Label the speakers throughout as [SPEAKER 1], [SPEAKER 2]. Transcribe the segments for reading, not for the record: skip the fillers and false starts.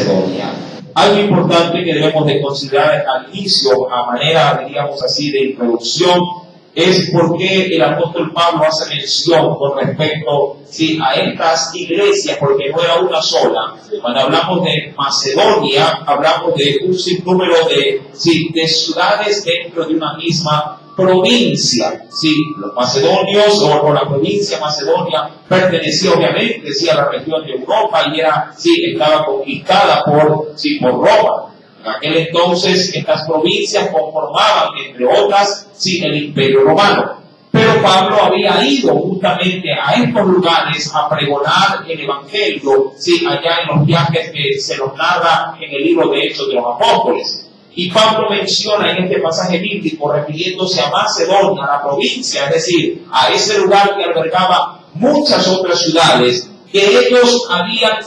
[SPEAKER 1] Macedonia. Algo importante que debemos de considerar al inicio, a manera, diríamos así, de introducción, es por qué el apóstol Pablo hace mención con respecto a estas iglesias, porque no era una sola. Cuando hablamos de Macedonia, hablamos de un sinnúmero de ciudades dentro de una misma provincia. Los macedonios o la provincia Macedonia pertenecía obviamente a la región de Europa y estaba conquistada por Roma. En aquel entonces estas provincias conformaban, entre otras, el Imperio Romano. Pero Pablo había ido justamente a estos lugares a pregonar el Evangelio, allá en los viajes que se nos narra en el libro de Hechos de los Apóstoles. Y Pablo menciona en este pasaje bíblico, refiriéndose a Macedonia, a la provincia, es decir, a ese lugar que albergaba muchas otras ciudades, que ellos habían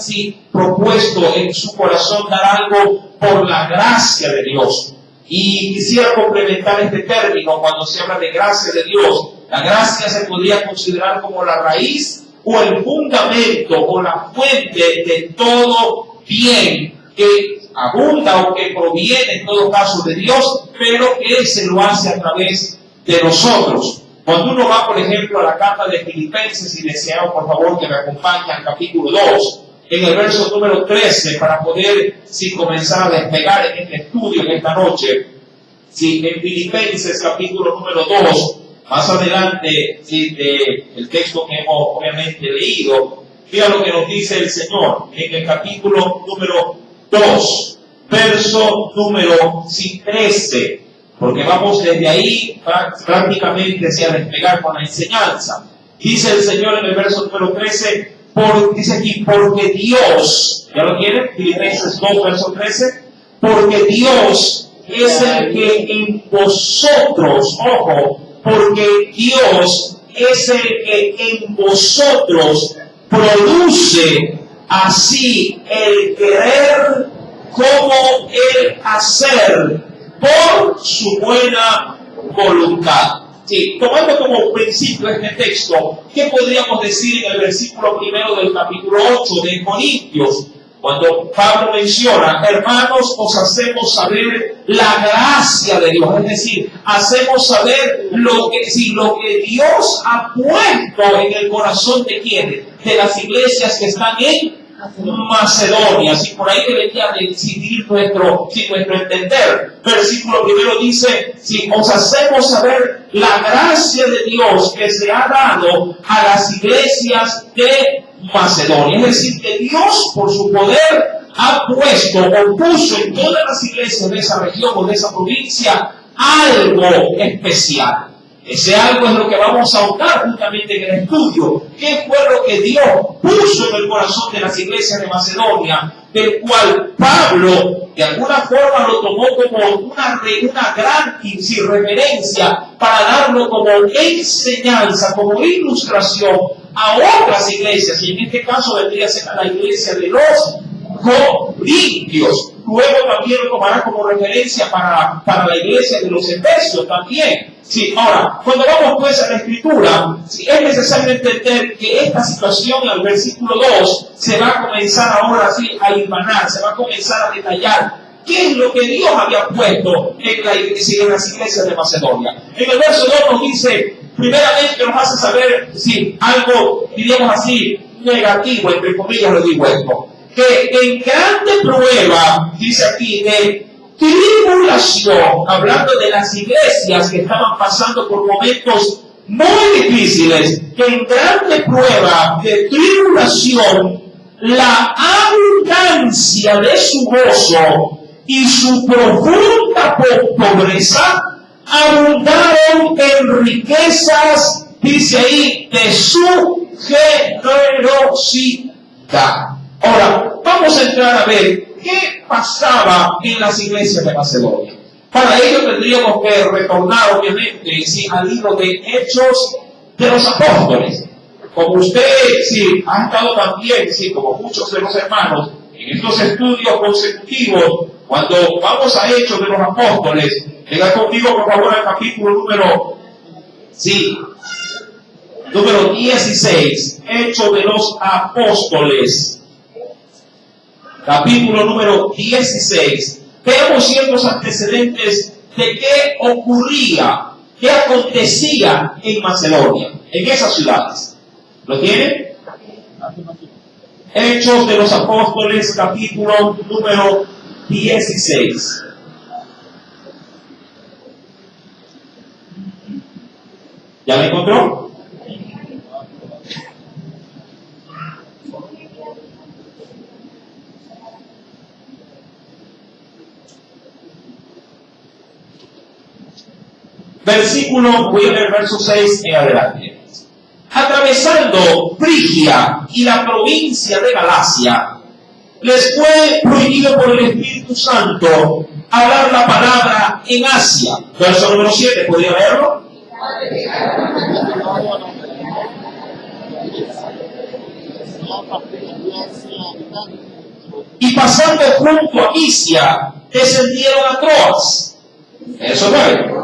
[SPEAKER 1] propuesto en su corazón dar algo por la gracia de Dios. Y quisiera complementar este término cuando se habla de gracia de Dios. La gracia se podría considerar como la raíz o el fundamento o la fuente de todo bien que abunda o que proviene en todo caso de Dios, pero que Él se lo hace a través de nosotros. Cuando uno va, por ejemplo, a la carta de Filipenses, y deseo por favor que me acompañe al capítulo 2, en el verso número 13, para poder comenzar a despegar en este estudio en esta noche. En Filipenses capítulo número 2, más adelante del texto que hemos obviamente leído, mira lo que nos dice el Señor en el capítulo número 2, verso número 13, porque vamos desde ahí prácticamente a despegar con la enseñanza. Dice el Señor en el verso número 13, dice aquí, porque Dios, ¿ya lo tienen? Filipenses 2, verso 13, porque Dios es el que en vosotros, ojo, porque Dios es el que en vosotros produce así el querer como el hacer por su buena voluntad. Tomando como principio este texto, ¿qué podríamos decir en el versículo primero del capítulo 8 de Corintios? Cuando Pablo menciona, hermanos, os hacemos saber la gracia de Dios. Es decir, hacemos saber lo que Dios ha puesto en el corazón de quienes, de las iglesias que están en Macedonia. Por ahí debería de incidir nuestro entender. Versículo primero dice, os hacemos saber la gracia de Dios que se ha dado a las iglesias de Macedonia. Es decir, que Dios por su poder ha puesto o puso en todas las iglesias de esa región o de esa provincia algo especial. Ese algo es lo que vamos a ahondar justamente en el estudio. ¿Qué fue lo que Dios puso en el corazón de las iglesias de Macedonia? Del cual Pablo de alguna forma lo tomó como una gran referencia para darlo como enseñanza, como ilustración a otras iglesias. Y en este caso vendría a ser a la iglesia de los Corintios. Luego también lo tomará como referencia para la iglesia de los Efesios también. Ahora, cuando vamos pues a la Escritura, es necesario entender que esta situación al versículo 2 se va a comenzar ahora a hilvanar, se va a comenzar a detallar qué es lo que Dios había puesto en las iglesias de Macedonia. En el verso 2 nos dice, primeramente nos hace saber algo, diríamos así, negativo, entre comillas lo digo esto, que en grande prueba, dice aquí, de tribulación, hablando de las iglesias que estaban pasando por momentos muy difíciles, que en grande prueba de tribulación, la abundancia de su gozo y su profunda pobreza abundaron en riquezas, dice ahí, de su generosidad. Ahora, vamos a entrar a ver qué pasaba en las iglesias de Macedonia. Para ello tendríamos que retornar, obviamente, al libro de Hechos de los Apóstoles. Como usted ha estado también, como muchos de los hermanos, en estos estudios consecutivos, cuando vamos a Hechos de los Apóstoles, venga conmigo por favor al capítulo número 16, Hechos de los Apóstoles. capítulo número 16, veamos ciertos antecedentes de qué ocurría, qué acontecía en Macedonia, en esas ciudades. ¿Lo tienen? Hechos de los Apóstoles, capítulo número 16. ¿Ya me encontró? Versículo, voy a leer verso 6 en adelante. Atravesando Frigia y la provincia de Galacia, les fue prohibido por el Espíritu Santo hablar la palabra en Asia. Verso número 7, ¿podría leerlo? Y pasando junto a Misia, descendieron a Troas. Verso 9.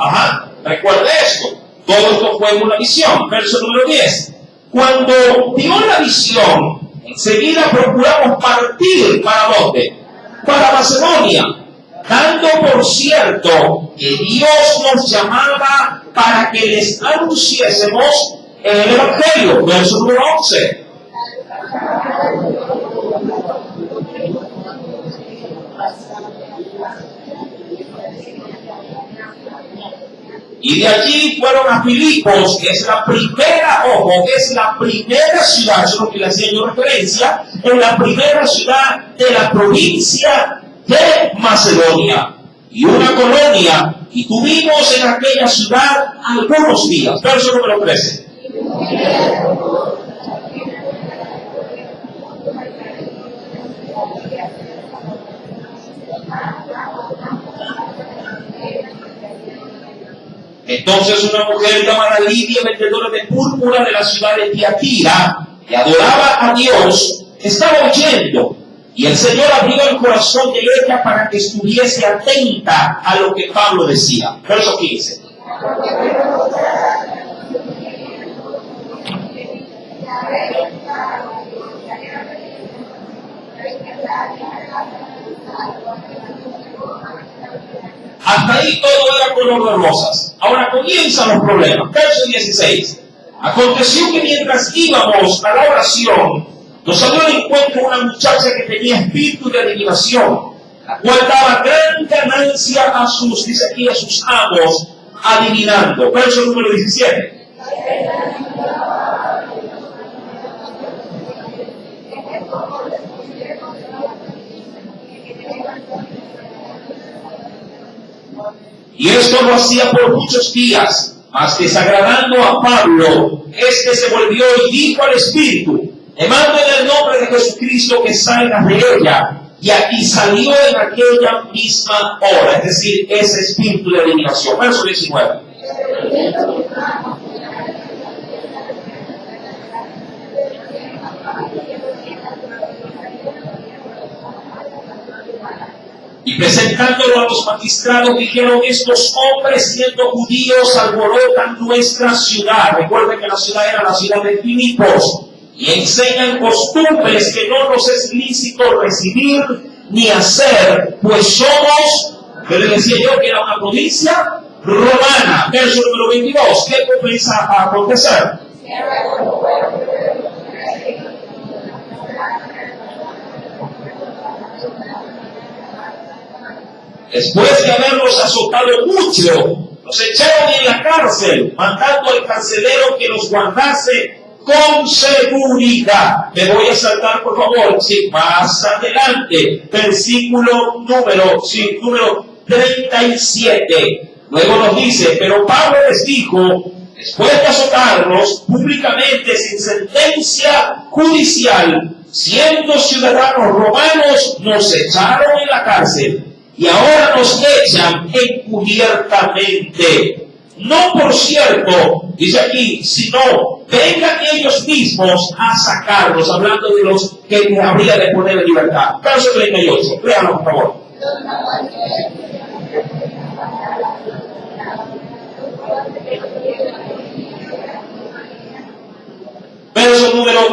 [SPEAKER 1] Ajá, recuerda esto. Todo esto fue una visión. Verso número 10. Cuando vio la visión, enseguida procuramos partir. ¿Para dónde? Para Macedonia, dando por cierto que Dios nos llamaba para que les anunciésemos el Evangelio. Verso número 11. Y de allí fueron a Filipos, que es la primera, ojo, es la primera ciudad, eso es lo que le hacía yo referencia, en la primera ciudad de la provincia de Macedonia, y una colonia, y tuvimos en aquella ciudad algunos días. Verso número 13. Entonces una mujer llamada Lidia, vendedora de púrpura de la ciudad de Tiatira, que adoraba a Dios, estaba oyendo, y el Señor abrió el corazón de ella para que estuviese atenta a lo que Pablo decía. Verso 15. Hasta ahí todo era color de rosas. Ahora comienzan los problemas. Verso 16. Aconteció que mientras íbamos a la oración, nos salió al encuentro una muchacha que tenía espíritu de adivinación, la cual daba gran ganancia a sus, dice aquí, a sus amos, adivinando. Verso número 17. Y esto lo hacía por muchos días, mas desagradando a Pablo, este se volvió y dijo al Espíritu: te mando en el nombre de Jesucristo que salgas de ella. Y aquí salió en aquella misma hora, es decir, ese espíritu de adivinación. Verso 19. Y presentándolo a los magistrados, dijeron: estos hombres, siendo judíos, alborotan nuestra ciudad. Recuerden que la ciudad era la ciudad de Filipos. Y enseñan costumbres que no nos es lícito recibir ni hacer, pues somos, que le decía yo que era una provincia romana. Verso número 22. ¿Qué comienza a acontecer? Después de haberlos azotado mucho, los echaron en la cárcel, mandando al carcelero que los guardase con seguridad. Me voy a saltar, por favor, sí, más adelante, versículo número 37. Luego nos dice: pero Pablo les dijo, después de azotarnos públicamente sin sentencia judicial, siendo ciudadanos romanos, nos echaron en la cárcel. Y ahora nos echan encubiertamente. No por cierto, dice aquí, sino vengan ellos mismos a sacarlos, hablando de los que habría de poner en libertad. Verso 38, léanlo por favor.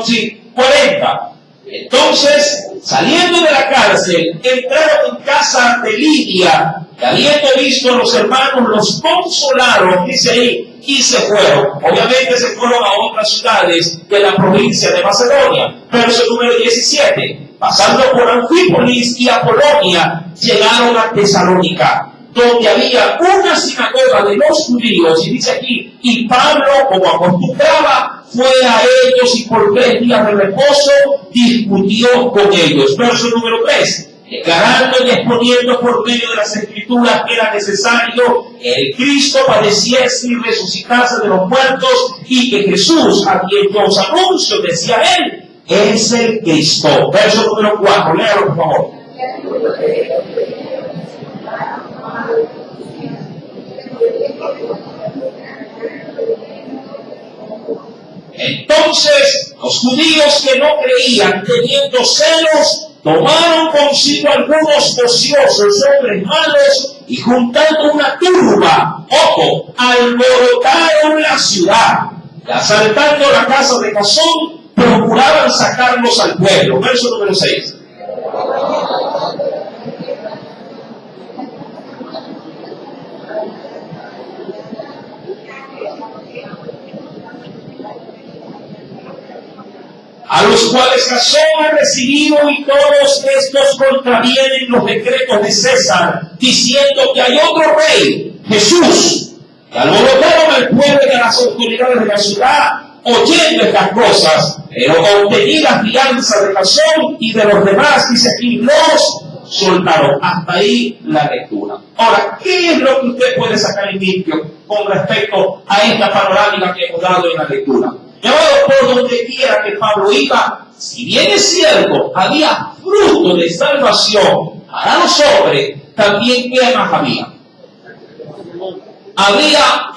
[SPEAKER 1] sí, 40. Entonces, saliendo de la cárcel, entraron en casa de Lidia, que habiendo visto a los hermanos, los consolaron, dice ahí, y se fueron. Obviamente se fueron a otras ciudades de la provincia de Macedonia. Verso número 17. Pasando por Anfípolis y Apolonia, llegaron a Tesalónica, donde había una sinagoga de los judíos, y dice aquí, y Pablo, como acostumbraba, fue a ellos y por 3 días de reposo discutió con ellos. Verso número 3. Declarando y exponiendo por medio de las Escrituras que era necesario que el Cristo padeciese y resucitase de los muertos, y que Jesús, a quien yo os anuncio, decía él, es el Cristo. Verso número 4. Léalo, por favor. Entonces los judíos que no creían, teniendo celos, tomaron consigo algunos ociosos hombres malos y juntando una turba, ojo, alborotaron la ciudad y asaltando la casa de Jasón, procuraban sacarlos al pueblo. Verso número 6. A los cuales Jasón ha recibido, y todos estos contravienen los decretos de César, diciendo que hay otro rey, Jesús. Que alborotaron al pueblo y a las autoridades de la ciudad, oyendo estas cosas, pero obtenidas fianza de Jasón y de los demás, dice aquí, los soltaron. Hasta ahí la lectura. Ahora, ¿qué es lo que usted puede sacar en limpio con respecto a esta panorámica que hemos dado en la lectura? Llevado por donde quiera que Pablo iba, si bien es cierto, había fruto de salvación para los hombres, también ¿qué más había? Había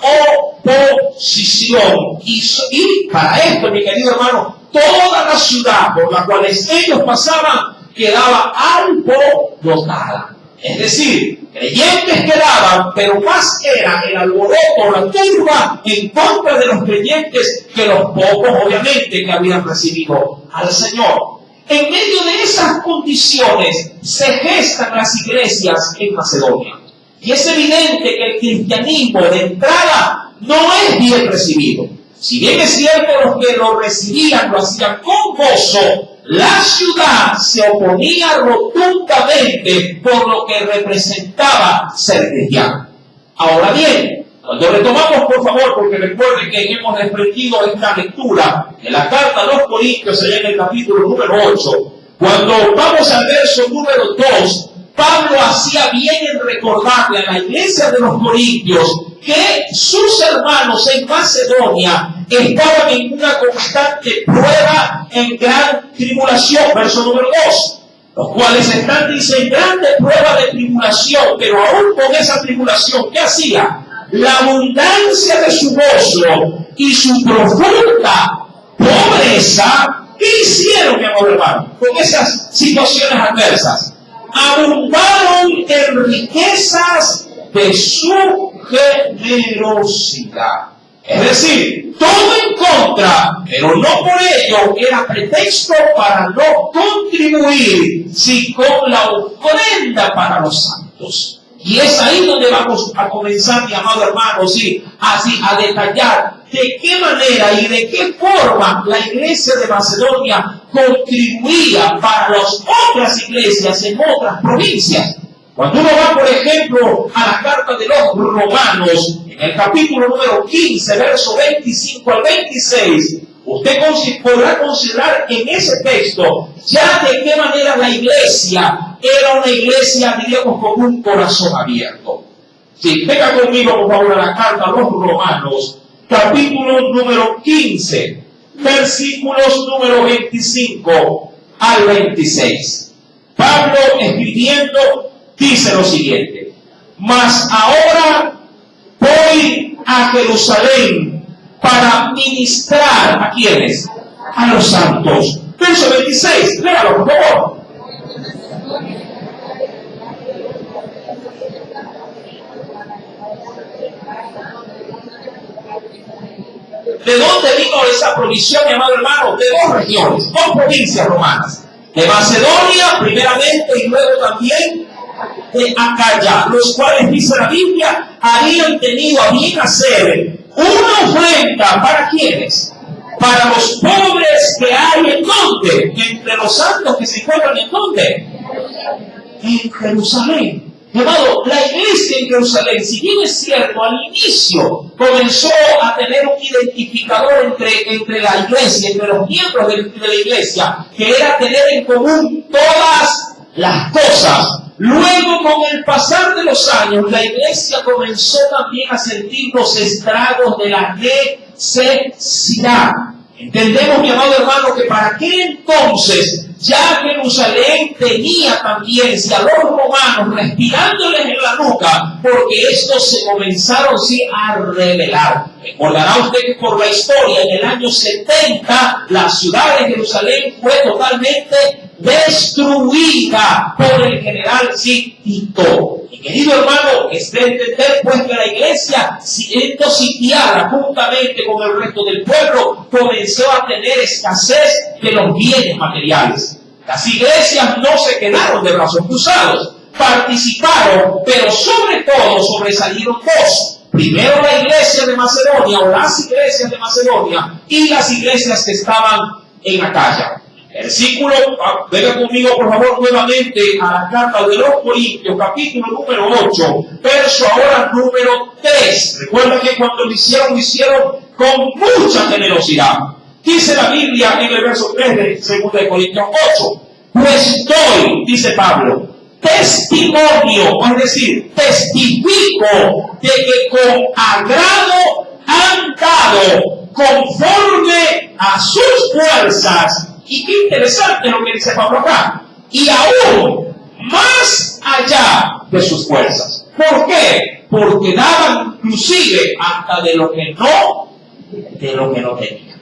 [SPEAKER 1] oposición. Y para esto, mi querido hermano, toda la ciudad por la cual ellos pasaban quedaba alborotada. Es decir, creyentes quedaban, pero más era el alboroto, la turba en contra de los creyentes que los pocos, obviamente, que habían recibido al Señor. En medio de esas condiciones se gestan las iglesias en Macedonia. Y es evidente que el cristianismo de entrada no es bien recibido. Si bien es cierto, los que lo recibían lo hacían con gozo, la ciudad se oponía rotundamente por lo que representaba ser cristiano. Ahora bien, cuando retomamos, por favor, porque recuerden que hemos desprendido esta lectura de la carta a los Corintios, allá en el capítulo número 8, cuando vamos al verso número 2, Pablo hacía bien en recordarle a la iglesia de los Corintios que sus hermanos en Macedonia estaban en una constante prueba, en gran tribulación. Verso número 2. Los cuales están, dice, en grande prueba de tribulación, pero aún con esa tribulación, ¿qué hacía? La abundancia de su gozo y su profunda pobreza, ¿qué hicieron, mi amor hermano, con esas situaciones adversas? Abundaron en riquezas de su generosidad. Es decir, todo en contra, pero no por ello era pretexto para no contribuir, sino con la ofrenda para los santos. Y es ahí donde vamos a comenzar, mi amado hermano, sí, así a detallar de qué manera y de qué forma la iglesia de Macedonia contribuía para las otras iglesias en otras provincias. Cuando uno va, por ejemplo, a la carta de los Romanos, en el capítulo número 15, verso 25 al 26, usted podrá considerar en ese texto ya de qué manera la iglesia era una iglesia, diríamos, con un corazón abierto. Si venga conmigo, por favor, a la carta a los Romanos, capítulo número 15, versículos número 25 al 26. Pablo, escribiendo, dice lo siguiente: mas ahora voy a Jerusalén para ministrar ¿a quiénes? A los santos. Verso 26, léalo por favor. ¿De dónde vino esa provisión, mi amado hermano? De dos regiones, dos provincias romanas. De Macedonia, primeramente, y luego también de Acaya, los cuales, dice la Biblia, habían tenido a bien hacer una ofrenda. ¿Para quiénes? Para los pobres que hay en donde, entre los santos que se encuentran en donde, en Jerusalén. Llamado, la iglesia en Jerusalén, si bien es cierto, al inicio comenzó a tener un identificador entre la iglesia, entre los miembros de la iglesia, que era tener en común todas las cosas. Luego, con el pasar de los años, la iglesia comenzó también a sentir los estragos de la necesidad. Entendemos, mi amado hermano, que para aquel entonces ya Jerusalén tenía también a los romanos respirándoles en la nuca, porque estos se comenzaron a rebelar. Recordará usted que por la historia, en el año 70, la ciudad de Jerusalén fue totalmente destruida por el general Tito. Y querido hermano, es de entender pues que la iglesia, siendo sitiada juntamente con el resto del pueblo, comenzó a tener escasez de los bienes materiales. Las iglesias no se quedaron de brazos cruzados, participaron, pero sobre todo sobresalieron dos. Primero la iglesia de Macedonia, o las iglesias de Macedonia, y las iglesias que estaban en Acaya. Versículo, venga conmigo por favor nuevamente a la carta de los Corintios, capítulo número 8, verso ahora número 3. Recuerda que cuando lo hicieron con mucha generosidad. Dice la Biblia en el verso 3 de 2 de Corintios 8, pues doy, dice Pablo, testimonio, es decir, testifico de que con agrado han dado conforme a sus fuerzas. Y qué interesante lo que dice Pablo acá. Y aún más allá de sus fuerzas. ¿Por qué? Porque daban inclusive hasta de lo que no tenían.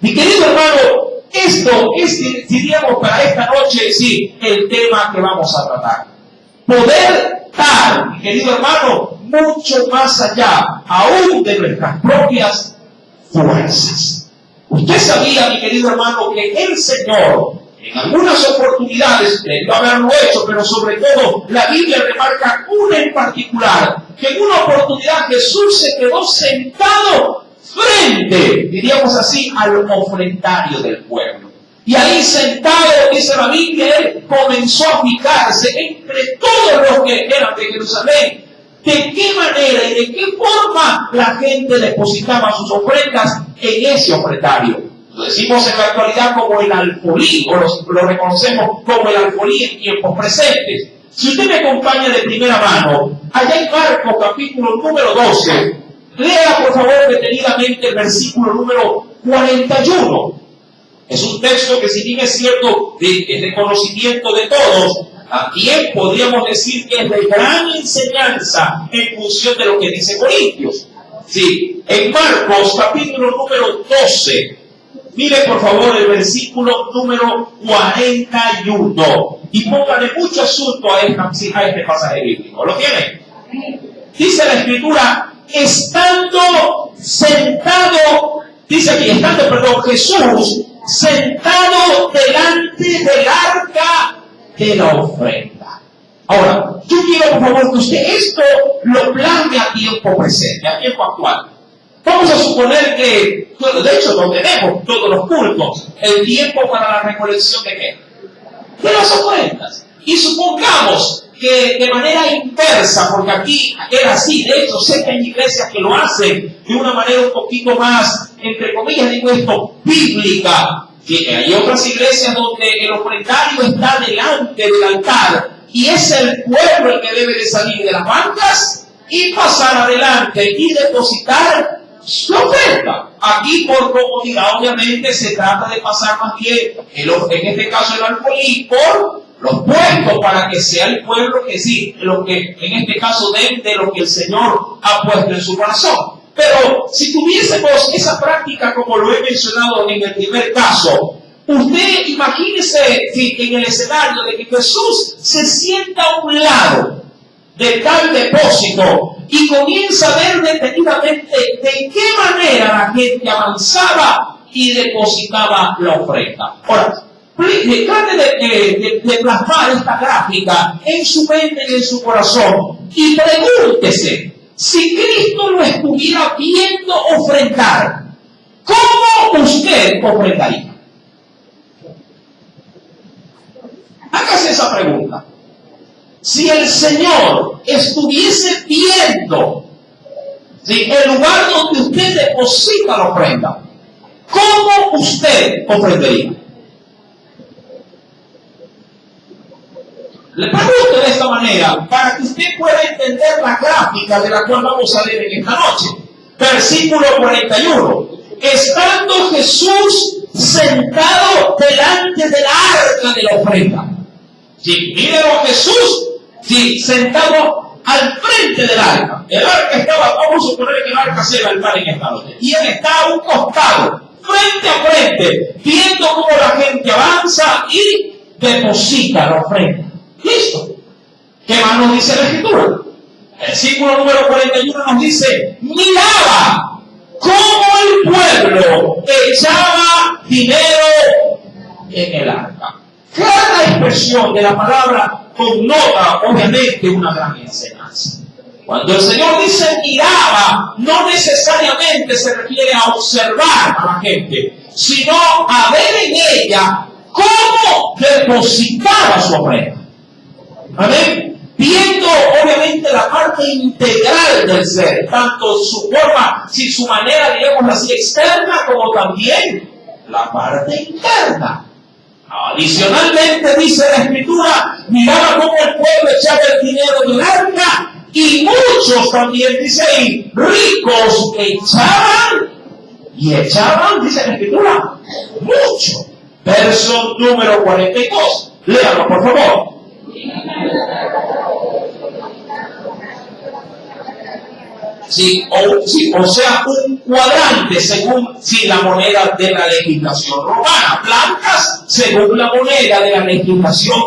[SPEAKER 1] Mi querido hermano, esto es, diríamos para esta noche, sí, el tema que vamos a tratar. Poder dar, mi querido hermano, mucho más allá, aún de nuestras propias fuerzas. Usted sabía, mi querido hermano, que el Señor, en algunas oportunidades, debió haberlo hecho, pero sobre todo, la Biblia remarca una en particular, que en una oportunidad Jesús se quedó sentado frente, diríamos así, al ofrendario del pueblo. Y ahí sentado, dice la Biblia, él comenzó a fijarse entre todos los que eran de Jerusalén, de qué manera y de qué forma la gente depositaba sus ofrendas en ese ofrendario. Lo decimos en la actualidad como el alfolí, o lo reconocemos como el alfolí en tiempos presentes. Si usted me acompaña de primera mano, allá en Marcos capítulo número 12, lea por favor detenidamente el versículo número 41. Es un texto que, si bien es cierto de conocimiento de todos, también podríamos decir que es de gran enseñanza en función de lo que dice Corintios. Sí, en Marcos capítulo número 12, mire por favor el versículo número 41 y póngale mucho asunto a este pasaje bíblico. ¿Lo tiene? Dice la Escritura, estando sentado, dice aquí, Jesús sentado delante del arca de la ofrenda. Ahora, yo quiero por favor que usted esto lo plasme a tiempo presente, a tiempo actual. Vamos a suponer que, bueno, de hecho lo tenemos todos los cultos, el tiempo para la recolección de qué? De las ofrendas. Y supongamos que de manera inversa, porque aquí era así, de hecho sé que hay iglesias que lo hacen de una manera un poquito más, entre comillas digo esto, bíblica. Hay otras iglesias donde el ofrendario está delante del altar y es el pueblo el que debe de salir de las bancas y pasar adelante y depositar su ofrenda. Aquí por comodidad obviamente se trata de pasar más bien, en este caso el alfolí, por los puestos para que sea el pueblo que sí, lo que en este caso den de lo que el Señor ha puesto en su corazón. Pero si tuviésemos esa práctica como lo he mencionado en el primer caso, usted imagínese en el escenario de que Jesús se sienta a un lado de tal depósito y comienza a ver detenidamente de qué manera la gente avanzaba y depositaba la ofrenda. Ahora, trate de plasmar esta gráfica en su mente y en su corazón y pregúntese, si Cristo lo estuviera viendo ofrendar, ¿cómo usted ofrendaría? Hágase esa pregunta. Si el Señor estuviese viendo el lugar donde usted deposita la ofrenda, ¿cómo usted ofrendaría? Le pregunto de esta manera para que usted pueda entender la gráfica de la cual vamos a leer en esta noche. Versículo 41. Estando Jesús sentado delante del arca de la ofrenda. Sí, mírenlo a Jesús, sí, sentado al frente del arca. El arca estaba, vamos a suponer que el arca se va al mar en esta noche. Y él está a un costado, frente a frente, viendo cómo la gente avanza y deposita la ofrenda. Listo. ¿Qué más nos dice la Escritura? El versículo número 41 nos dice, miraba cómo el pueblo echaba dinero en el arca. Cada expresión de la palabra connota obviamente una gran enseñanza. Cuando el Señor dice miraba, no necesariamente se refiere a observar a la gente, sino a ver en ella cómo depositaba su ofrenda. Amén. Viendo obviamente la parte integral del ser, tanto su forma, si su manera, digamos así, externa, como también la parte interna. Adicionalmente dice la Escritura, miraba cómo el pueblo echaba el dinero del arca, y muchos también, dice ahí, ricos echaban, y echaban, dice la Escritura, mucho. Verso número 42. Léalo, por favor. Sí, o sea, un cuadrante según la moneda de la legislación romana, blancas según la moneda de la legislación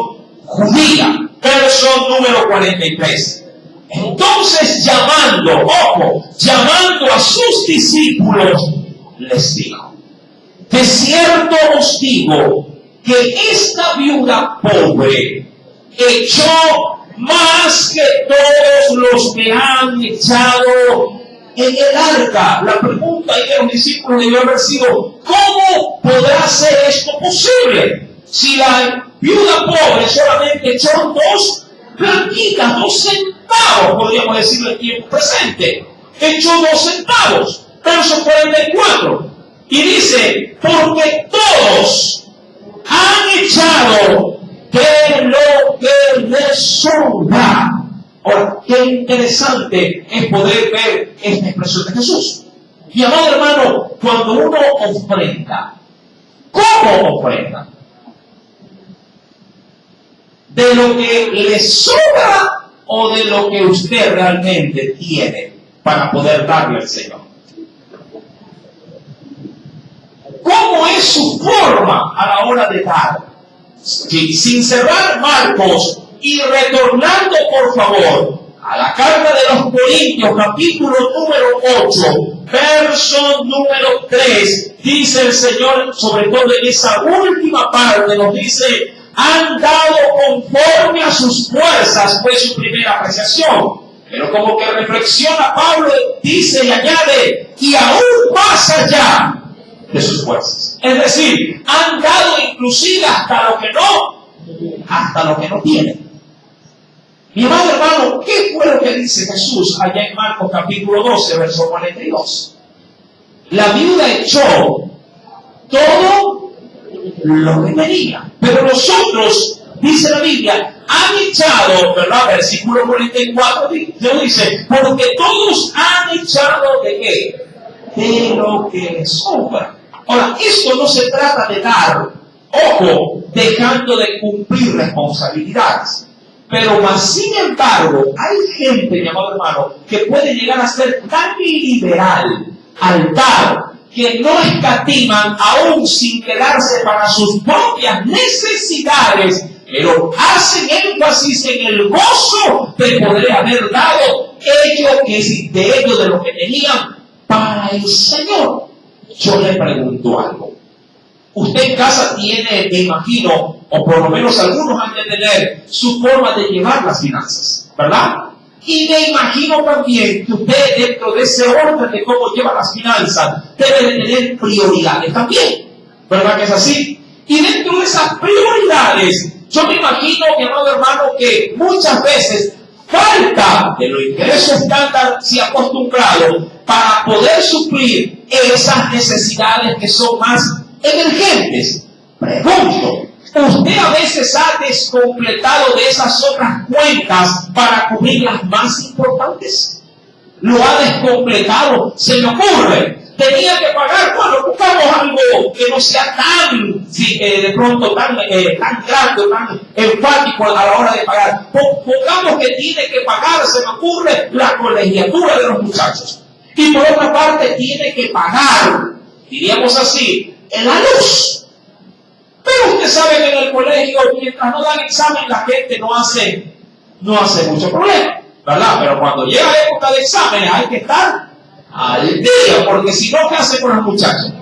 [SPEAKER 1] judía. Verso número 43. Entonces llamando a sus discípulos, les dijo, de cierto os digo que esta viuda pobre echó más que todos los que han echado en el arca. La pregunta ahí de los discípulos debió haber sido, ¿cómo podrá ser esto posible? Si la viuda pobre solamente echó 2 blanquitas, 2 centavos, podríamos decirlo en tiempo presente. Echó 2 centavos. Verso 44. Y dice, porque todos han echado de lo que les sobra. Ahora, qué interesante es poder ver esta expresión de Jesús. Mi amado hermano, cuando uno ofrenda, ¿cómo ofrenda? ¿De lo que le sobra o de lo que usted realmente tiene para poder darle al Señor? ¿Cómo es su forma a la hora de dar? Sin cerrar Marcos y retornando por favor a la carta de los Corintios, capítulo número 8, verso número 3, dice el Señor, sobre todo en esa última parte, nos dice, han dado conforme a sus fuerzas, fue su primera apreciación. Pero como que reflexiona Pablo, dice y añade, y aún más allá de sus fuerzas. Es decir, han dado inclusive hasta lo que no tienen. Mi amado hermano, ¿qué fue lo que dice Jesús allá en Marcos capítulo 12, verso 42? La viuda echó todo lo que tenía, pero los otros, dice la Biblia, han echado, ¿verdad? Versículo 44 dice, porque todos han echado ¿de qué? De lo que les sobra. Ahora, esto no se trata de dar, ojo, dejando de cumplir responsabilidades. Pero más sin embargo, hay gente, mi amado hermano, que puede llegar a ser tan liberal al dar, que no escatiman aún sin quedarse para sus propias necesidades, pero hacen énfasis en el gozo de poder haber dado ellos, de lo que tenían, para el Señor. Yo le pregunto algo. Usted en casa tiene, me imagino, o por lo menos algunos han de tener su forma de llevar las finanzas, ¿verdad? Y me imagino también que usted, dentro de ese orden de cómo lleva las finanzas, debe de tener prioridades también, ¿verdad que es así? Y dentro de esas prioridades, yo me imagino, mi amado hermano, que muchas veces falta de los ingresos estándar y acostumbrados para poder suplir esas necesidades que son más emergentes. Pregunto, ¿usted a veces ha descompletado de esas otras cuentas para cubrir las más importantes? ¿Lo ha descompletado? Se me ocurre. Tenía que pagar, bueno, buscamos algo que no sea tan, de pronto tan grande, tan enfático a la hora de pagar. Pongamos que tiene que pagar, se me ocurre, la colegiatura de los muchachos. Y por otra parte tiene que pagar, diríamos así, en la luz. Pero usted sabe que en el colegio, mientras no dan examen, la gente no hace mucho problema, ¿verdad? Pero cuando llega la época de exámenes hay que estar al día, porque si no, ¿qué hace con los muchachos?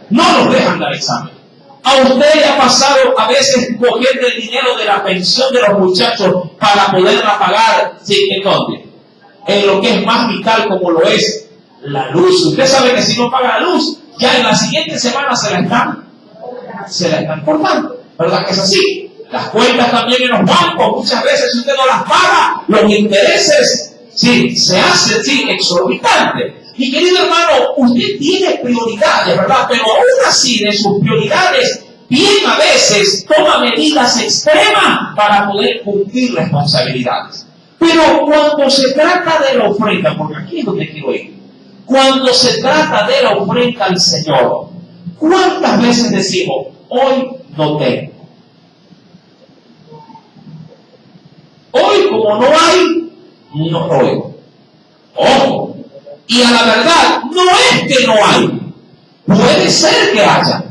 [SPEAKER 1] No los dejan dar examen. A usted le ha pasado a veces cogiendo el dinero de la pensión de los muchachos para poderla pagar, ¿sí? ¿En dónde? En lo que es más vital, como lo es la luz. Usted sabe que si no paga la luz, ya en la siguiente semana se la están cortando, ¿verdad que es así? Las cuentas también en los bancos, muchas veces si usted no las paga, los intereses se hacen exorbitantes. Y querido hermano, usted tiene prioridades, ¿verdad? Pero aún así, de sus prioridades, bien a veces toma medidas extremas para poder cumplir responsabilidades. Pero cuando se trata de la ofrenda, porque aquí es donde quiero ir, cuando se trata de la ofrenda al Señor, ¿cuántas veces decimos, hoy no tengo? Hoy como no hay, no doy. Ojo, y a la verdad, no es que no hay, puede ser que haya,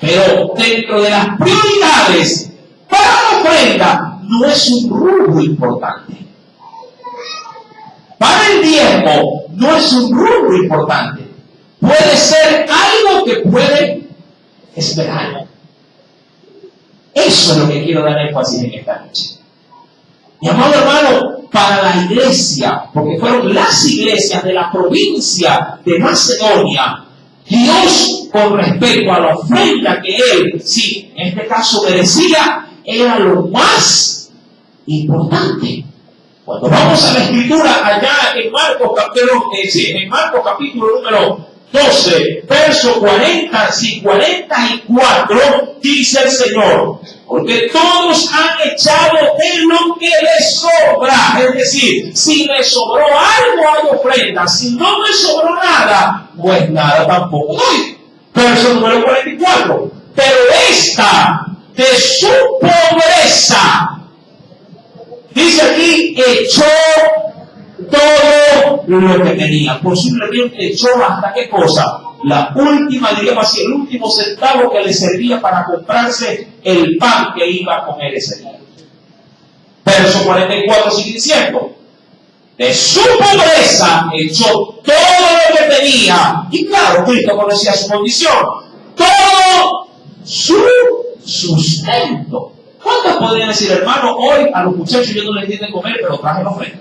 [SPEAKER 1] pero dentro de las prioridades para la ofrenda no es un rubro importante. Para el diezmo no es un rubro importante. Puede ser algo que puede esperar. Eso es lo que quiero dar énfasis en esta noche. Mi amado hermano, para la iglesia, porque fueron las iglesias de la provincia de Macedonia, Dios, con respecto a la ofrenda que él, sí, en este caso merecía, era lo más importante. Cuando vamos a la escritura allá en Marcos capítulo número 12, verso 44, dice el Señor, porque todos han echado de lo que les sobra. Es decir, si me sobró algo hay ofrenda, si no me sobró nada, pues nada tampoco doy. Verso número 44, pero esta de su pobreza, dice aquí, echó todo lo que tenía. Posiblemente echó hasta qué cosa. La última, diríamos así, el último centavo que le servía para comprarse el pan que iba a comer ese día. Verso 44 sigue diciendo, de su pobreza echó todo lo que tenía. Y claro, Cristo conocía su condición. Todo su sustento. ¿Cuántos podrían decir, hermano, hoy a los muchachos yo no les di de comer, pero traje la ofrenda?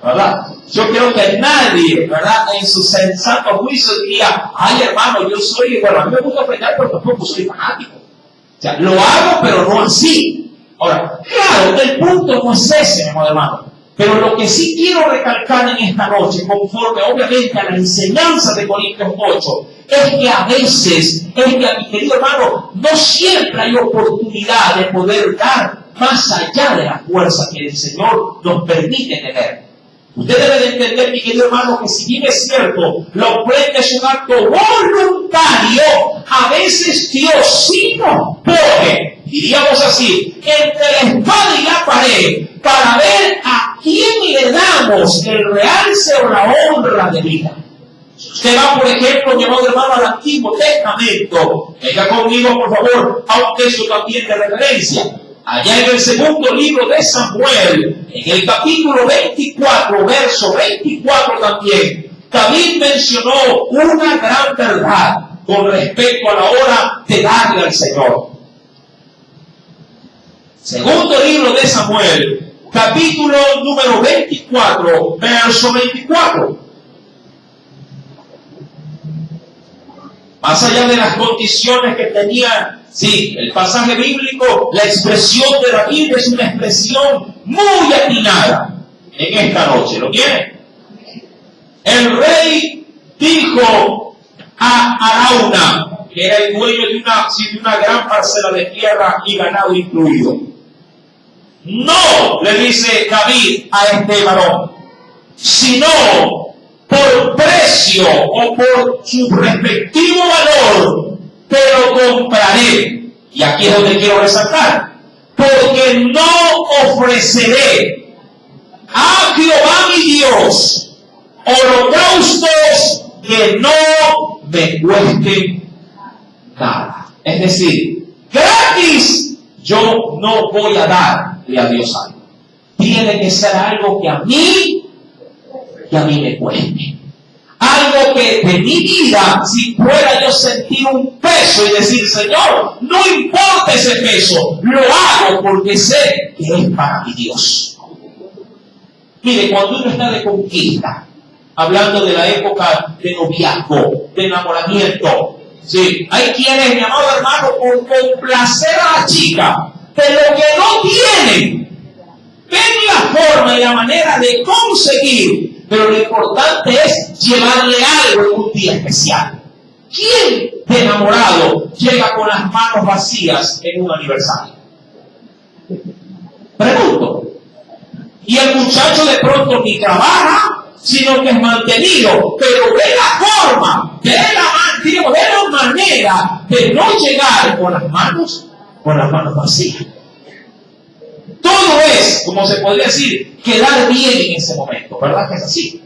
[SPEAKER 1] ¿Verdad? Yo creo que nadie, ¿verdad?, en su sensato juicio diría, ay hermano, yo soy, bueno, a mí me gusta ofrendar, pero tampoco soy fanático. O sea, lo hago, pero no así. Ahora, claro, el punto no es ese, mi hermano. Pero lo que sí quiero recalcar en esta noche, conforme obviamente a la enseñanza de Corintios 8, es que a veces, mi querido hermano, no siempre hay oportunidad de poder dar más allá de la fuerza que el Señor nos permite tener. Usted debe de entender, mi querido hermano, que si bien es cierto, la ofrenda es un acto voluntario, a veces Dios sí nos pone, diríamos así, entre la espada y la pared, para ver a quién le damos el realce o la honra de vida. Si usted va, por ejemplo, mi amado hermano, al Antiguo Testamento, venga conmigo, por favor, a un texto también de referencia. allá en el segundo libro de Samuel, en el capítulo 24, verso 24 también, David mencionó una gran verdad con respecto a la hora de darle al Señor. Segundo libro de Samuel, capítulo número 24, verso 24. Más allá de las condiciones que tenía, sí, el pasaje bíblico, la expresión de David es una expresión muy atinada en esta noche. ¿Lo tiene? El rey dijo a Arauna, que era el dueño de una gran parcela de tierra y ganado incluido. No, le dice David a este varón, sino por precio o por su respectivo valor, te lo compraré. Y aquí es donde quiero resaltar, porque no ofreceré a Jehová mi Dios holocaustos que no me cuesten nada. Es decir, gratis yo no voy a darle a Dios algo. Tiene que ser algo que a mí me cueste. Algo que de mi vida, si pueda yo sentir un peso y decir, Señor, no importa ese peso, lo hago porque sé que es para mi Dios. Mire, cuando uno está de conquista, hablando de la época de noviazgo, de enamoramiento, sí, hay quienes, mi amado hermano, por complacer a la chica, de lo que no tienen, ven la forma y la manera de conseguir, pero lo importante es llevarle algo en un día especial. ¿Quién de enamorado llega con las manos vacías en un aniversario? Pregunto. Y el muchacho de pronto ni trabaja, sino que es mantenido, pero ve la forma, ve la manera de no llegar con las manos vacías. Todo es, como se podría decir, quedar bien en ese momento, ¿verdad que es así?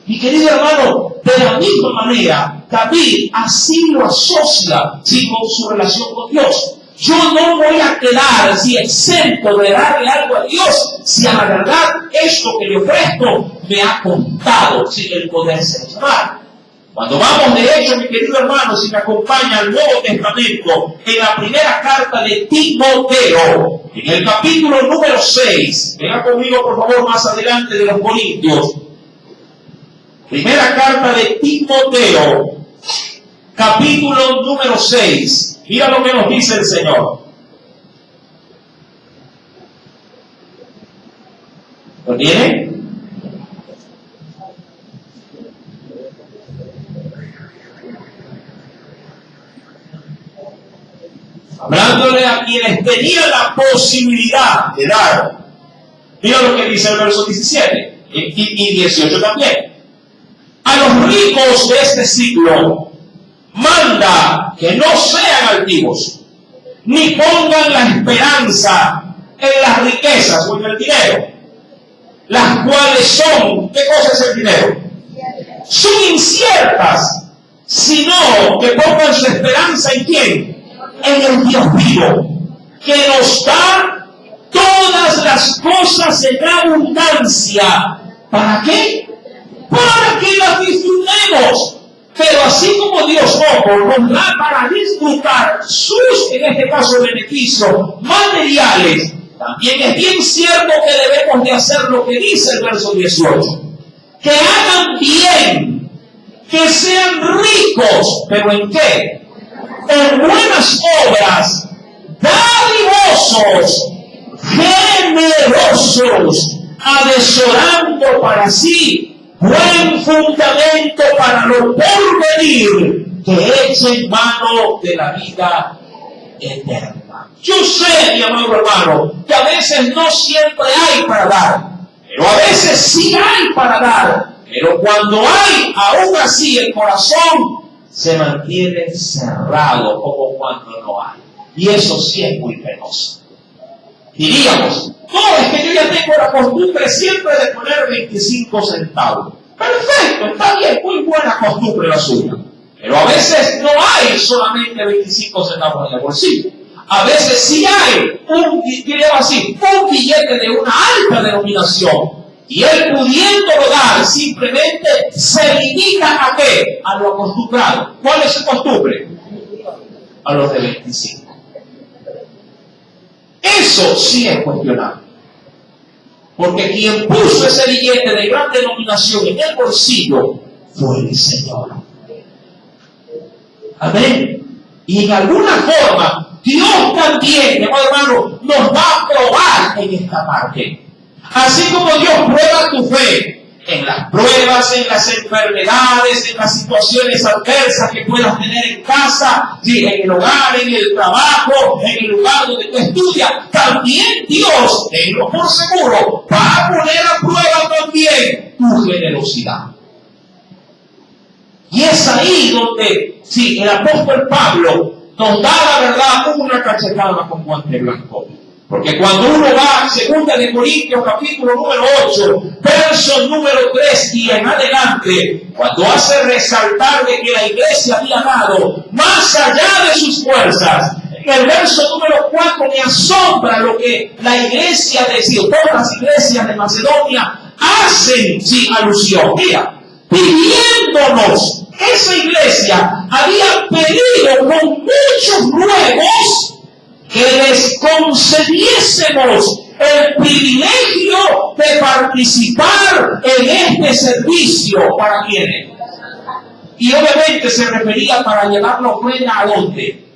[SPEAKER 1] Y querido hermano, de la misma manera, David así lo asocia con su relación con Dios. Yo no voy a quedar así exento de darle algo a Dios si a la verdad esto que le ofrezco me ha costado sin el poder seleccionar. Cuando vamos de hecho, mi querido hermano, si me acompaña al Nuevo Testamento, en la primera carta de Timoteo, en el capítulo número 6, venga conmigo por favor más adelante de los Corintios, primera carta de Timoteo, capítulo número 6, mira lo que nos dice el Señor. ¿Lo tiene? Hablándole a quienes tenían la posibilidad de dar. Mira lo que dice el verso 17 y 18 también. A los ricos de este siglo manda que no sean altivos, ni pongan la esperanza en las riquezas o en el dinero, las cuales son, ¿qué cosa es el dinero? Son inciertas, sino que pongan su esperanza en ¿quién? En el Dios vivo, que nos da todas las cosas en abundancia. ¿Para qué? Para que las disfrutemos. Pero así como Dios nos da para disfrutar sus, en este caso, beneficios materiales, también es bien cierto que debemos de hacer lo que dice el verso 18. Que hagan bien, que sean ricos, ¿pero en qué? En buenas obras, dadivosos, generosos, atesorando para sí buen fundamento para lo porvenir, que echen mano de la vida eterna. Yo sé, mi amado hermano, que a veces no siempre hay para dar, pero a veces sí hay para dar. Pero cuando hay, aún así el corazón se mantiene cerrado como cuando no hay. Y eso sí es muy penoso. Diríamos, no, es que yo ya tengo la costumbre siempre de poner 25 centavos. Perfecto, está bien, muy buena costumbre la suya. Pero a veces no hay solamente 25 centavos en el bolsillo. A veces sí hay un billete de una alta denominación. Y él pudiéndolo dar, simplemente se limita a qué? A lo acostumbrado. ¿Cuál es su costumbre? A los de 25. Eso sí es cuestionable. Porque quien puso ese billete de gran denominación en el bolsillo fue el Señor. Amén. Y en alguna forma, Dios también, hermano, nos va a probar en esta parte. Así como Dios prueba tu fe en las pruebas, en las enfermedades, en las situaciones adversas que puedas tener en casa, en el hogar, en el trabajo, en el lugar donde tú estudias, también Dios, tenlo por seguro, va a poner a prueba también tu generosidad. Y es ahí donde, el apóstol Pablo nos da la verdad una cachetada con guante blanco. Porque cuando uno va a 2 de Corintios, capítulo número 8, verso número 3 y en adelante, cuando hace resaltar de que la iglesia había dado más allá de sus fuerzas, en el verso número 4 me asombra lo que la iglesia todas las iglesias de Macedonia hacen alusión. Mira, pidiéndonos, esa iglesia había pedido con muchos ruegos que les concediésemos el privilegio de participar en este servicio. ¿Para quiénes? Y obviamente se refería para llevarlo plena a dónde.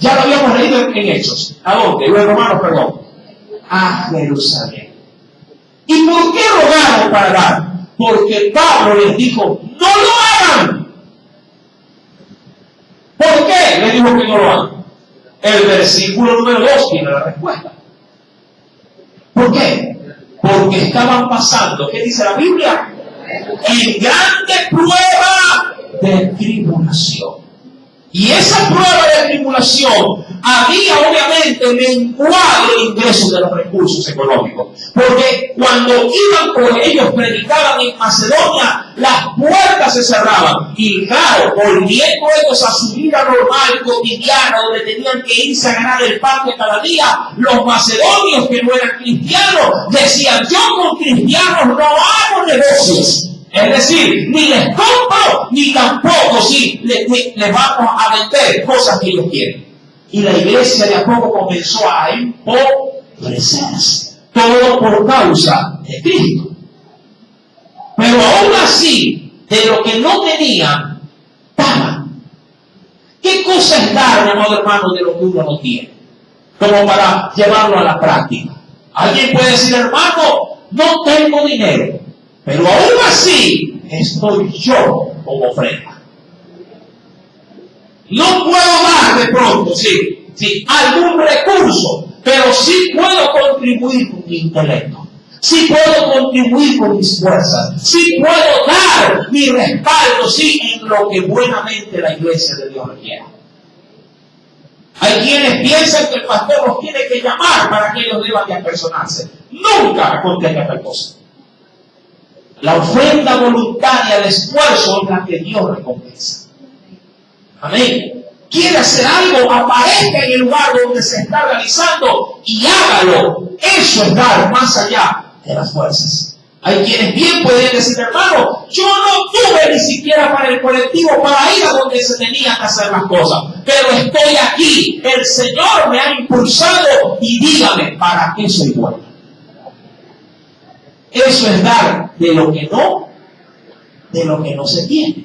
[SPEAKER 1] Ya lo habíamos leído en Hechos. ¿A dónde? Los romanos, perdón. A Jerusalén. ¿Y por qué rogaron para dar? Porque Pablo les dijo, no lo hagan. ¿Por qué les dijo que no lo hagan? El versículo número 2 tiene la respuesta. ¿Por qué? Porque estaban pasando, ¿qué dice la Biblia? En grande prueba de tribulación. Y esa prueba de tribulación había obviamente menguado el ingreso de los recursos económicos. Porque cuando iban por ellos, predicaban en Macedonia, las puertas se cerraban. Y claro, volviendo ellos a su vida normal, cotidiana, donde tenían que irse a ganar el pan de cada día, los macedonios que no eran cristianos decían, yo con cristianos no hago negocios. Es decir, ni les compro, ni tampoco les vamos a vender cosas que ellos quieren. Y la iglesia de a poco comenzó a empobrecerse. Todo por causa de Cristo. Pero aún así, de lo que no tenían, daban. ¿Qué cosa es dar, mi amado hermano, de lo que uno no tiene? Como para llevarlo a la práctica. Alguien puede decir, hermano, no tengo dinero. Pero aún así, estoy yo como ofrenda. No puedo dar de pronto, algún recurso, pero sí puedo contribuir con mi intelecto. Sí puedo contribuir con mis fuerzas. Sí puedo dar mi respaldo, en lo que buenamente la iglesia de Dios requiere. Hay quienes piensan que el pastor los tiene que llamar para que ellos deban de apersonarse. Nunca acontezca tal cosa. La ofrenda voluntaria, el esfuerzo es la que Dios recompensa. Amén. Quiere hacer algo, aparezca en el lugar donde se está realizando y hágalo. Eso es dar más allá de las fuerzas. Hay quienes bien pueden decir, hermano, yo no tuve ni siquiera para el colectivo para ir a donde se tenían que hacer las cosas. Pero estoy aquí, el Señor me ha impulsado y dígame, ¿para qué soy bueno? Eso es dar de lo que no se tiene.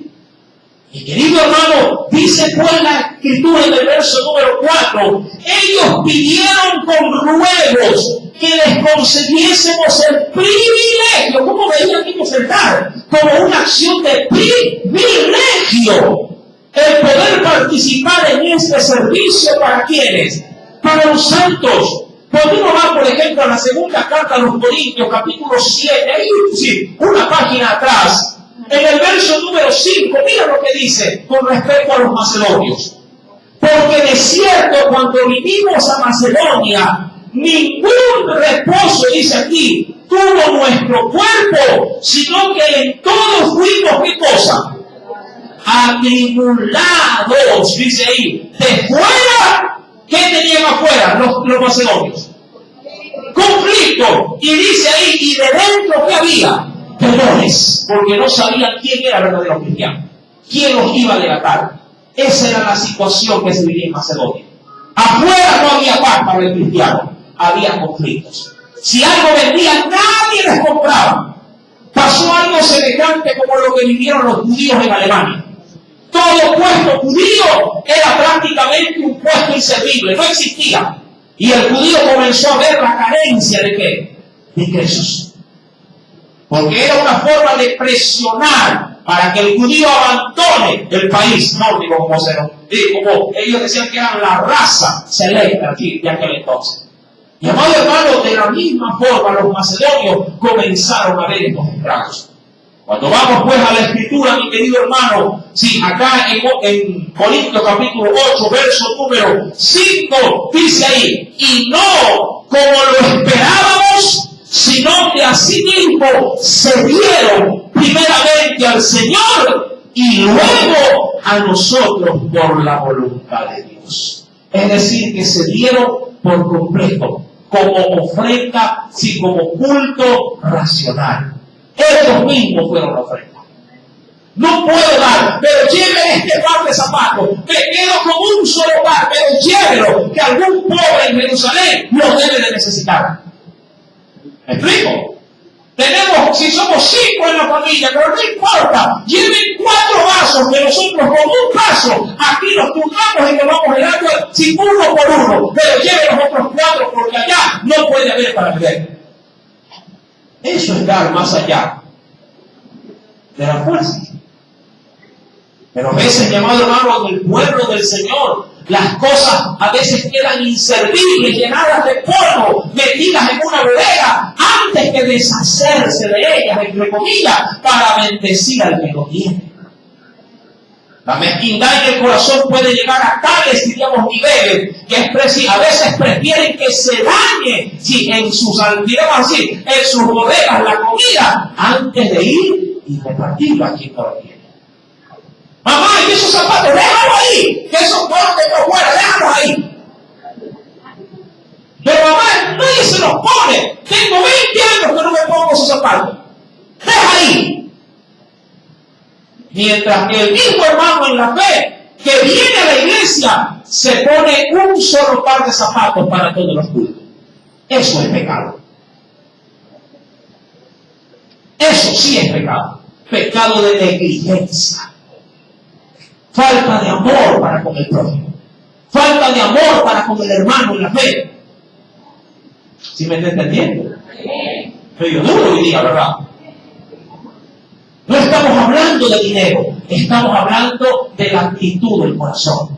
[SPEAKER 1] Y querido hermano, dice pues la escritura en el verso número 4, ellos pidieron con ruegos que les concediésemos el privilegio. ¿Cómo veían ellos el dar? Como una acción de privilegio. El poder participar en este servicio, ¿para quiénes? Para los santos. Cuando uno va, por ejemplo, a la segunda carta a los Corintios, capítulo 7, ahí, una página atrás, en el verso número 5, mira lo que dice con respecto a los macedonios. Porque de cierto, cuando vinimos a Macedonia, ningún reposo, dice aquí, tuvo nuestro cuerpo, sino que en todos fuimos, ¿qué cosa? Atribulados, dice ahí, de fuera ¿Qué tenían afuera los macedonios? Conflicto. Y dice ahí, y de dentro que había temores, porque no sabían quién era el verdadero cristiano, quién los iba a delatar. Esa era la situación que se vivía en Macedonia. Afuera no había paz para el cristiano, había conflictos. Si algo vendía, nadie les compraba. Pasó algo semejante como lo que vivieron los judíos en Alemania. Todo puesto judío era prácticamente un puesto inservible, no existía. Y el judío comenzó a ver la carencia de ¿qué? De ingresos. Porque era una forma de presionar para que el judío abandone el país nórdico, como ellos decían que eran la raza selecta aquí de aquel entonces. Y amado hermano, de la misma forma los macedonios comenzaron a ver estos estragos. Cuando vamos pues a la escritura, mi querido hermano, sí, acá en Corintios capítulo 8, verso número 5, dice ahí, y no como lo esperábamos, sino que asimismo se dieron primeramente al Señor y luego a nosotros por la voluntad de Dios. Es decir, que se dieron por completo, como ofrenda, sí, como culto racional. Ellos mismos fueron la ofrenda. No puedo dar, pero lléveme este par de zapatos. Me quedo con un solo par, pero llévelo, que algún pobre en Jerusalén lo debe de necesitar. ¿Me explico? Si somos 5 en la familia, pero no importa, lleven 4 vasos, que nosotros con un vaso aquí los turnamos y nos vamos llegando sin uno por uno, pero lleven los otros 4 porque allá no puede haber para beber. Eso es dar más allá de la fuerza. Pero a veces, mi amado hermano, en el pueblo del Señor, las cosas a veces quedan inservibles, llenadas de polvo, metidas en una bodega, antes que deshacerse de ellas, entre comillas, para bendecir al que lo tiene. La mezquindad en el corazón puede llegar a tales, diríamos, niveles, que a veces prefieren que se dañe, si en sus, digamos así, en sus bodegas la comida, antes de ir y repartirla a quien no lo tiene. Mamá, ¿y esos zapatos? Déjalo ahí, que esos fueron de por fuera, déjalos ahí. Pero mamá, nadie se los pone. Tengo 20 años que no me pongo esos zapatos. Deja ahí. Mientras que el mismo hermano en la fe, que viene a la iglesia, se pone un solo par de zapatos para todos los cultos. Eso es pecado. Eso sí es pecado. Pecado de negligencia. Falta de amor para con el prójimo. Falta de amor para con el hermano en la fe. ¿Sí me está entendiendo? Pero yo duro hoy día, ¿verdad? No estamos hablando de dinero, estamos hablando de la actitud del corazón.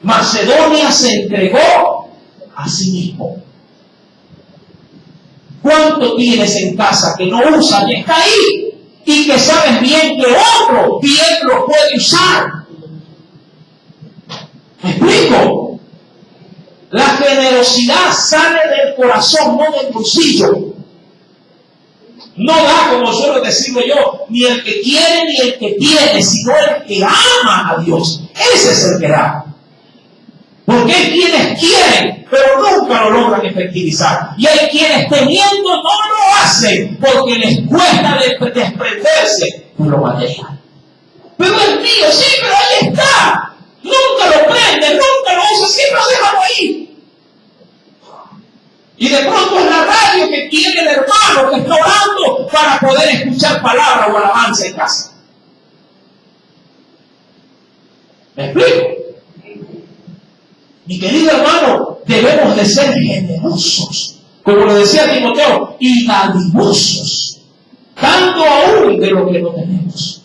[SPEAKER 1] Macedonia se entregó a sí mismo. ¿Cuánto tienes en casa que no usas y está ahí? Y que sabes bien que otro bien lo puede usar. ¿Me explico? La generosidad sale del corazón, no del bolsillo. No da, como suelo decirlo yo, ni el que quiere ni el que tiene, sino el que ama a Dios. Ese es el que da. Porque hay quienes quieren, pero nunca lo logran efectivizar. Y hay quienes teniendo no lo hacen porque les cuesta desprenderse de lo material. Pero es mío, sí, pero ahí está. Nunca lo prende, nunca lo usa, siempre lo dejan ahí. Y de pronto es la radio que tiene el hermano que está orando para poder escuchar palabra o alabanza en casa. ¿Me explico? Mi querido hermano, debemos de ser generosos, como lo decía Timoteo, y dadivosos, dando aún de lo que no tenemos.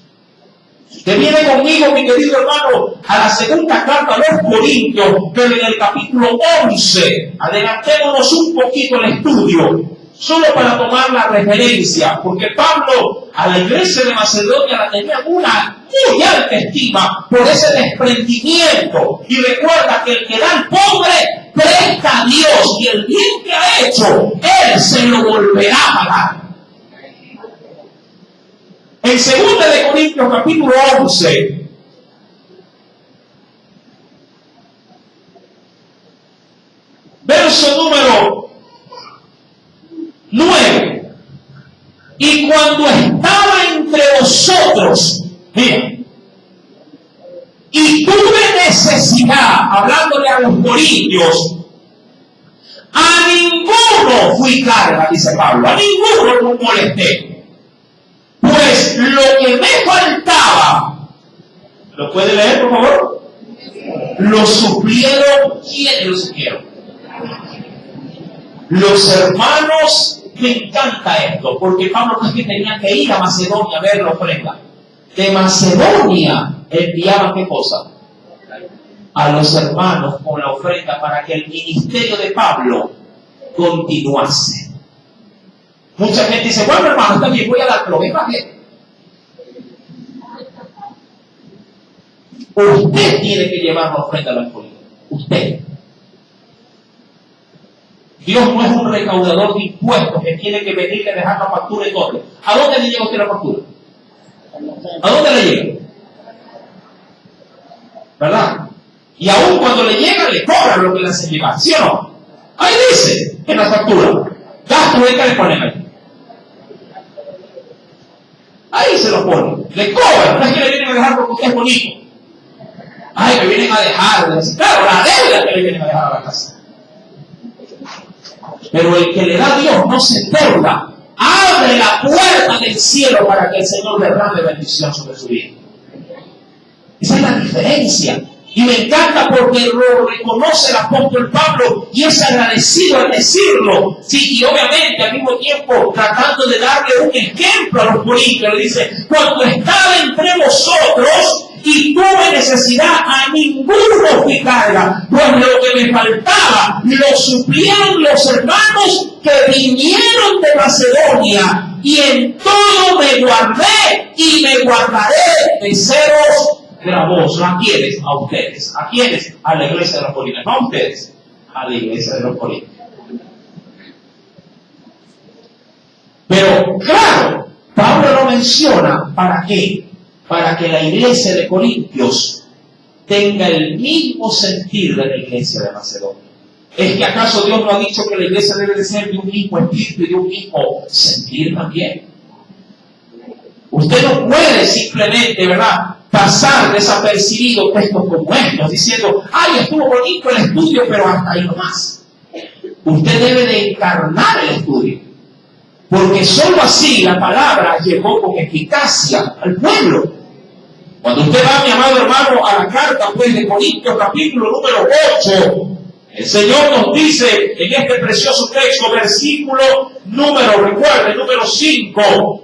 [SPEAKER 1] Usted viene conmigo, mi querido hermano, a la segunda carta a los Corintios, pero en el capítulo 11, adelantémonos un poquito el estudio, solo para tomar la referencia, porque Pablo a la iglesia de Macedonia la tenía una muy alta estima por ese desprendimiento. Y recuerda que el que da al pobre presta a Dios, y el bien que ha hecho, Él se lo volverá a pagar. En 2 de Corintios capítulo 11, vosotros, mira, y tuve necesidad, hablándole a los corintios, a ninguno fui carga, dice Pablo, a ninguno lo molesté. Pues lo que me faltaba, ¿lo puede leer, por favor? Lo suplieron. ¿Quiénes lo suplieron? Los hermanos. Me encanta esto, porque Pablo no es que tenía que ir a Macedonia a ver la ofrenda. De Macedonia enviaba ¿qué cosa? A los hermanos con la ofrenda para que el ministerio de Pablo continuase. Mucha gente dice, bueno, hermano, también voy a dar problemas. Usted tiene que llevar la ofrenda a la política. Usted. Dios no es un recaudador de impuestos que tiene que venir y dejar la factura y todo. ¿A dónde le llega usted la factura? ¿A dónde le llega? ¿Verdad? Y aún cuando le llega, le cobran lo que le hace llegar, ¿sí o no? Ahí dice, en la factura, gasto de que le ponen ahí. Ahí se lo ponen, le cobran, no es que le vienen a dejar porque usted es bonito. Ay, me vienen a dejar, claro, la deuda que le vienen a dejar a la casa. Pero el que le da a Dios no se endeuda. Abre la puerta del cielo para que el Señor derrame bendición sobre su vida. Esa es la diferencia. Y me encanta porque lo reconoce el apóstol Pablo y es agradecido al decirlo. Sí, y obviamente al mismo tiempo tratando de darle un ejemplo a los corintios. Le dice, cuando estaba entre vosotros y tuve necesidad, a ninguno fui carga, pues lo que me faltaba lo suplieron los hermanos que vinieron de Macedonia, y en todo me guardé y me guardaré de seros gravosos. ¿A quiénes? A ustedes. ¿A quiénes? A la iglesia de los Corintios. No a ustedes, a la iglesia de los Corintios. Pero claro, Pablo lo menciona, ¿para qué? Para que la iglesia de Corintios tenga el mismo sentir de la iglesia de Macedonia. ¿Es que acaso Dios no ha dicho que la iglesia debe de ser de un mismo espíritu y de un mismo sentir también? Usted no puede simplemente, ¿verdad?, pasar desapercibido textos como estos, diciendo, ay, estuvo bonito el estudio, pero hasta ahí nomás. Usted debe de encarnar el estudio, porque sólo así la palabra llegó con eficacia al pueblo. Cuando usted va, mi amado hermano, a la carta pues, de Corintios, capítulo número 8, el Señor nos dice en este precioso texto, versículo número, recuerde, número 5,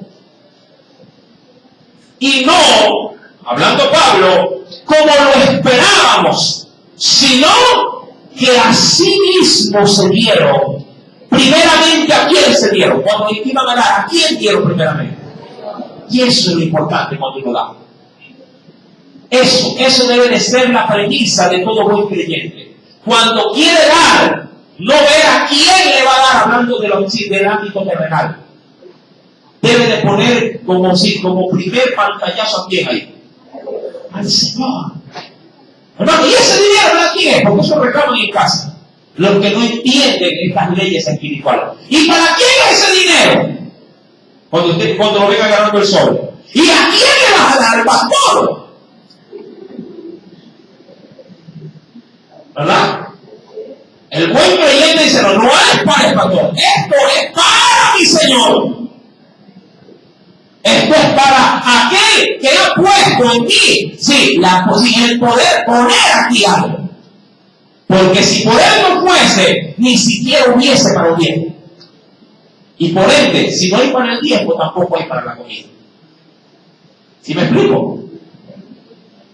[SPEAKER 1] y no, hablando Pablo, como lo esperábamos, sino que así mismo se dieron. Primeramente, ¿a quién se dieron? Cuando iban a dar, ¿a quién dieron primeramente? Y eso es lo importante cuando uno da. Eso debe de ser la premisa de todo buen creyente. Cuando quiere dar, no ver a quién le va a dar, hablando del ámbito terrenal. Debe de poner como primer pantallazo a quién ahí. Al Señor. Hermano, ¿y ese dinero para quién es? Porque eso reclaman en casa. Los que no entienden estas leyes espirituales. ¿Y para quién es ese dinero? Cuando lo venga ganando el sol. ¿Y a quién le vas a dar, el pastor? ¿Verdad? El buen creyente dice, no es para el pastor. Esto es para mi Señor. Esto es para aquel que ha puesto en ti, sí, el poder poner aquí algo. Porque si por él no fuese, ni siquiera hubiese para el diezmo. Y por ende, si no hay para el diezmo, tampoco hay para la comida. ¿Sí me explico?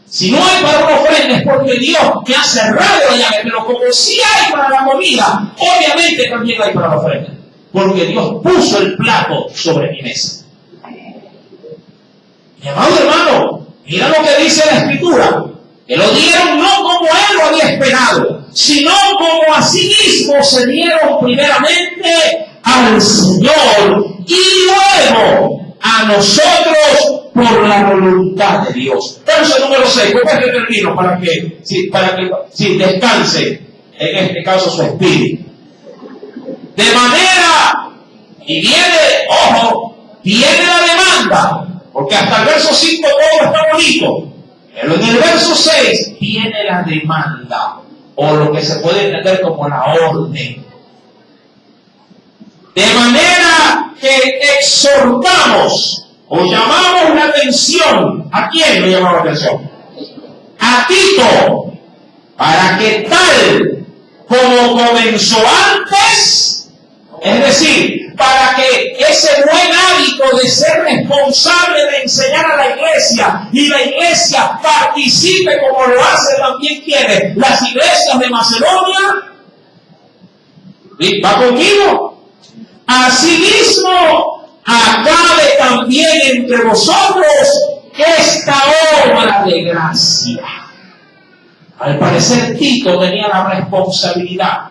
[SPEAKER 1] Si no hay para una ofrenda es porque Dios me ha cerrado la llave, pero como sí hay para la comida, obviamente también hay para la ofrenda. Porque Dios puso el plato sobre mi mesa. Mi amado hermano, mira lo que dice la Escritura. Que lo dieron no como él lo había esperado, sino como a sí mismo se dieron primeramente al Señor y luego a nosotros por la voluntad de Dios. Verso número 6, ¿cómo es que termino? Para que descanse en este caso su espíritu. De manera, y viene, ojo, viene la demanda. Porque hasta el verso 5 todo está bonito. Pero en el verso 6 viene la demanda, o lo que se puede entender como la orden. De manera que exhortamos o llamamos la atención. ¿A quién le llamamos la atención? A Tito, para que tal como comenzó antes, es decir, para que ese buen hábito de ser responsable de enseñar a la iglesia y la iglesia participe como lo hace también quiere las iglesias de Macedonia. ¿Va conmigo? Asimismo, acabe también entre vosotros esta obra de gracia. Al parecer Tito tenía la responsabilidad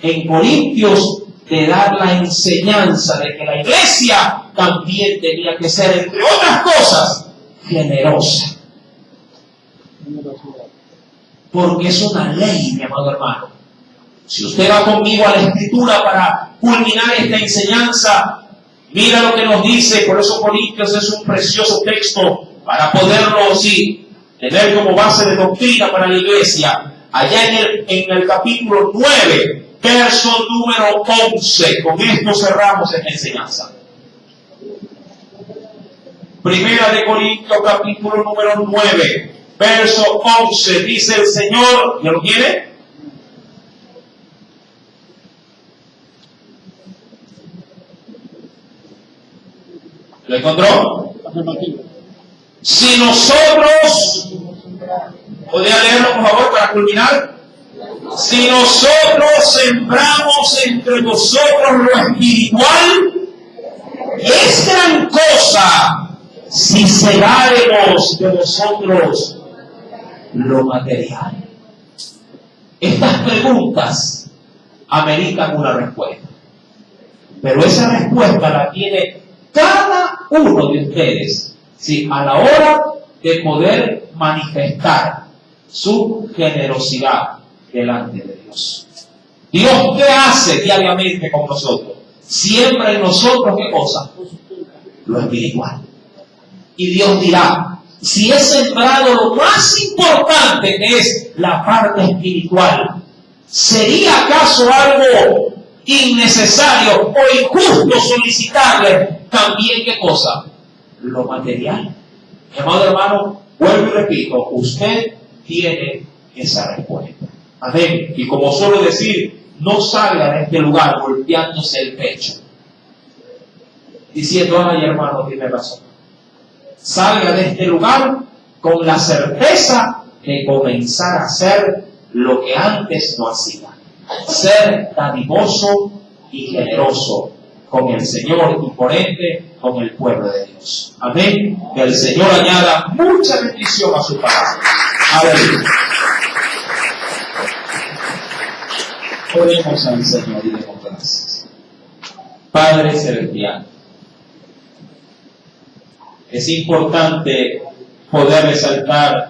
[SPEAKER 1] en Corintios de dar la enseñanza de que la iglesia también tenía que ser, entre otras cosas, generosa. Porque es una ley, mi amado hermano. Si usted va conmigo a la Escritura para culminar esta enseñanza, mira lo que nos dice. Por eso Corintios es un precioso texto para poderlo, sí, tener como base de doctrina para la iglesia. Allá en el capítulo 9, verso número 11. Con esto cerramos esta enseñanza. Primera de Corintios, capítulo número 9, verso 11. Dice el Señor, ¿ya lo tiene? ¿Lo encontró? Si nosotros, ¿podría leerlo por favor para culminar? Si nosotros sembramos entre vosotros lo espiritual, es gran cosa si segaremos de vosotros lo material. Estas preguntas ameritan una respuesta, pero esa respuesta la tiene cada uno de ustedes, ¿sí?, a la hora de poder manifestar su generosidad delante de Dios. Dios, ¿qué hace diariamente con nosotros? Siembra en nosotros, ¿qué cosa? Lo espiritual. Y Dios dirá, si he sembrado lo más importante, que es la parte espiritual, ¿sería acaso algo innecesario o injusto solicitarle también qué cosa? Lo material. Mi amado hermano, vuelvo y repito, usted tiene esa respuesta. Amén. Y como suelo decir, no salga de este lugar golpeándose el pecho, diciendo, ay hermano, tiene razón. Salga de este lugar con la certeza de comenzar a hacer lo que antes no hacía. Ser dadivoso y generoso con el Señor y por ende con el pueblo de Dios. Amén. Que el Señor añada mucha bendición a su palabra. Aleluya. Oremos al Señor y demos gracias. Padre celestial, es importante poder resaltar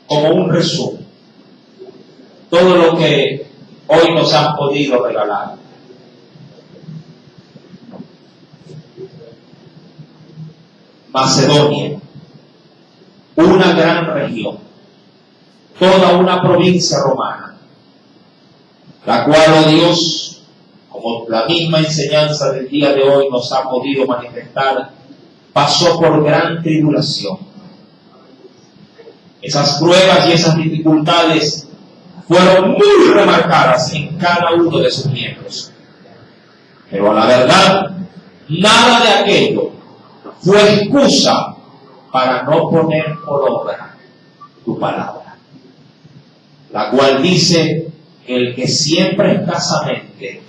[SPEAKER 1] como un resumen todo lo que hoy nos han podido regalar. Macedonia, una gran región, toda una provincia romana, la cual, oh Dios, como la misma enseñanza del día de hoy nos ha podido manifestar, pasó por gran tribulación. Esas pruebas y esas dificultades fueron muy remarcadas en cada uno de sus miembros. Pero a la verdad, nada de aquello fue excusa para no poner por obra tu palabra, la cual dice que el que siembra escasamente